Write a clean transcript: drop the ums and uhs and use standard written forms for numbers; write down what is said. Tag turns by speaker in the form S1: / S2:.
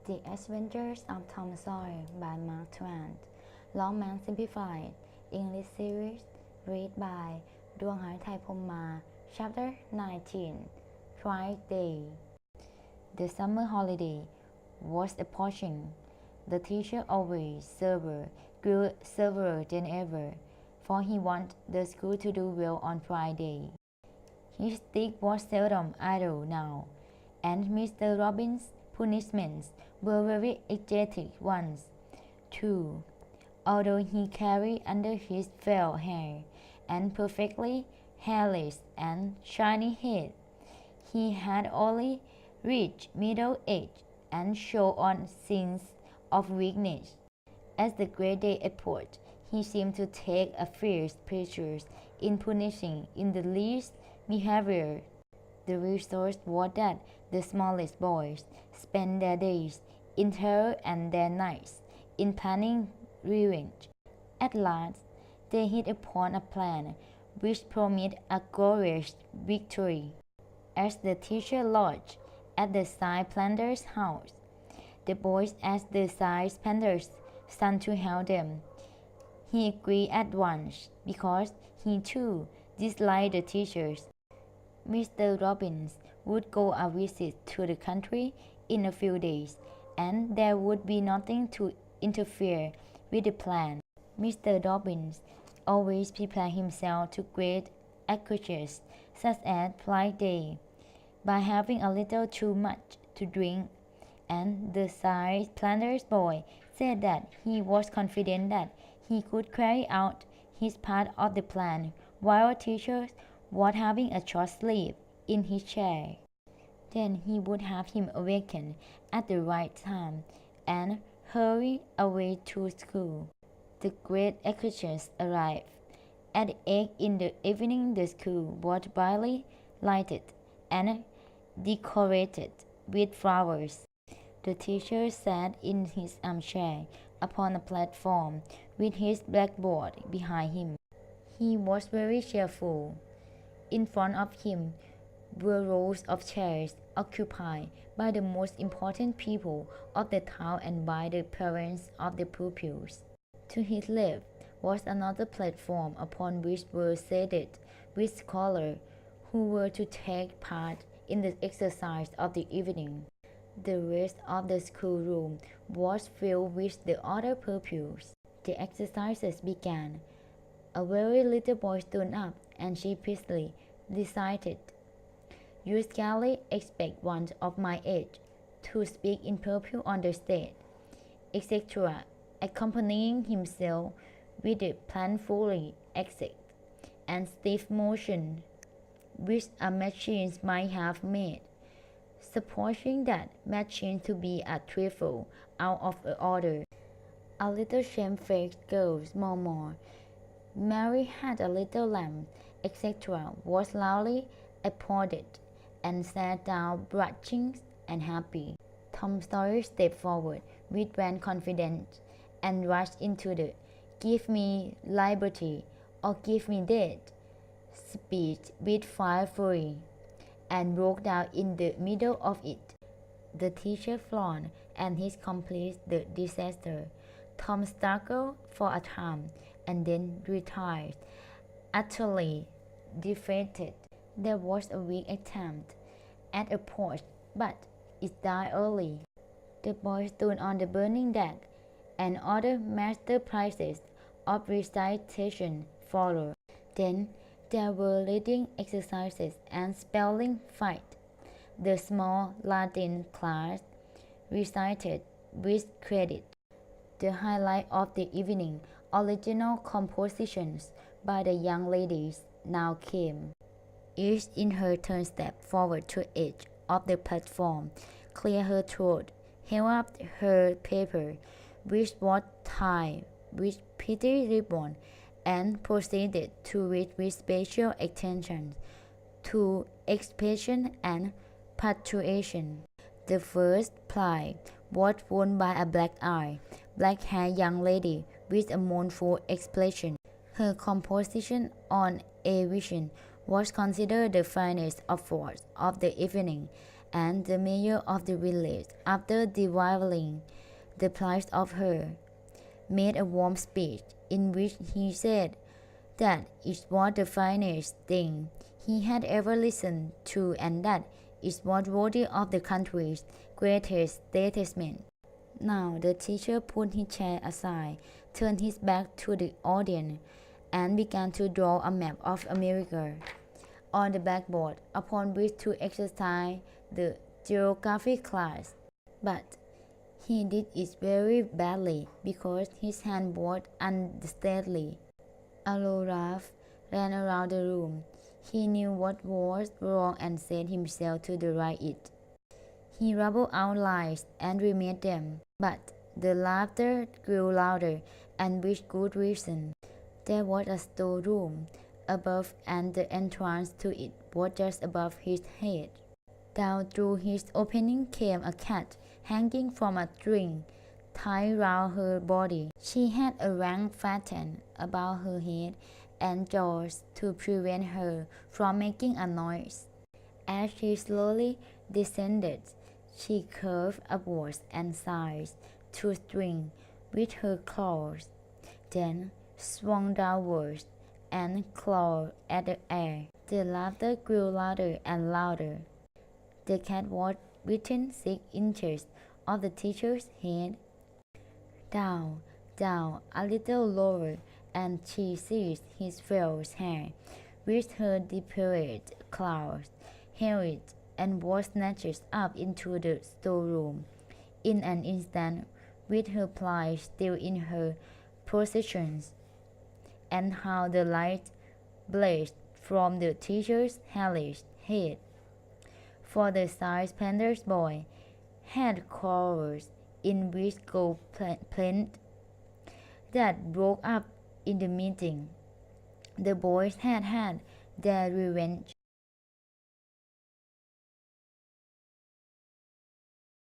S1: The Adventures of Tom Sawyer by Mark Twain. Longman Simplified. English Series. Read by ดวงหายไทยพรหมมา Chapter 19. Friday. The summer holiday was approaching. The teacher, always sober, grew soberer than ever, for he wanted the school to do well on Friday. His stick was seldom idle now, and Mr. Robins's punishments were very energetic ones, too. Although he carried under his felt hair and perfectly hairless and shiny head, he had only reached middle age and showed on signs of weakness. As the great day approached, he seemed to take a fierce pleasure in punishing in the least behavior. The result was that the smallest boys spent their days in terror and their nights in planning revenge. At last, they hit upon a plan which promised a glorious victory. As the teacher lodged at the side planter's house, the boys asked the side planter's son to help them. He agreed at once because he too disliked the teachers. Mr. Robbins would go a visit to the country in a few days, and there would be nothing to interfere with the plan. Mr. Robbins always prepared himself to great occasions, such as Pride Day, by having a little too much to drink, and the side planter's boy said that he was confident that he could carry out his part of the plan while a teacher was having a short sleep in his chair. Then he would have him awakened at the right time and hurry away to school. The great occasions arrived. At 8 in the evening the school was brightly lighted and decorated with flowers. The teacher sat in his armchair upon a platform with his blackboard behind him. He was very cheerful. In front of him were rows of chairs occupied by the most important people of the town and by the parents of the pupils. To his left was another platform upon which were seated with scholars who were to take part in the exercise of the evening. The rest of the schoolroom was filled with the other pupils. The exercises began. A very little boy stood up and sheepishly recited, "You scarcely expect one of my age to speak in purple on the stage," etc., accompanying himself with a planfully exact and stiff motion which a machine might have made, supposing that machine to be a trifle out of order. A little shamefaced girl murmured, "Mary had a little lamb," etc., was loudly applauded, and sat down blushing and happy. Tom Sawyer stepped forward with grand confidence and rushed into the "Give me liberty or give me death" speech with fire fury, and broke down in the middle of it. The teacher frowned and his complice the disaster. Tom struggled for a time and then retired, utterly defeated. There was a weak attempt at a porch, but it died early. The boy stood on the burning deck, and other masterpieces of recitation followed. Then there were reading exercises and spelling fight. The small Latin class recited with credit. The highlight of the evening, original compositions by the young ladies, now came. Each in her turn stepped forward to the edge of the platform, cleared her throat, held up her paper, which was tied with pretty ribbon, and proceeded to read with special attention to expression and punctuation. The first ply was won by a black-haired young lady with a mournful expression. Her composition on a vision was considered the finest of works of the evening, and the mayor of the village, after derailing the plight of her, made a warm speech in which he said that it was the finest thing he had ever listened to and that it was worthy of the country's greatest statesman. Now the teacher put his chair aside, turned his back to the audience, and began to draw a map of America on the blackboard upon which to exercise the geography class. But he did it very badly because his hand was unsteady. A low laugh ran around the room. He knew what was wrong and set himself to right it. He rubbled out lies and remade them, but the laughter grew louder, and with good reason. There was a storeroom above, and the entrance to it was just above his head. Down through his opening came a cat hanging from a string tied round her body. She had a ring fastened about her head and jaws to prevent her from making a noise. As she slowly descended, she curved upwards and seized the string with her claws, then swung downwards and clawed at the air. The laughter grew louder and louder. The cat was within 6 inches of the teacher's head. Down, down, a little lower, and she seized his false hair with her deployed claws, held it, and was snatched up into the storeroom in an instant, with her plight still in her possession. And how the light blazed from the teacher's hellish head! For the side Pander's boy had quarrels in which gold planked that broke up in the meeting. The boys had had their revenge.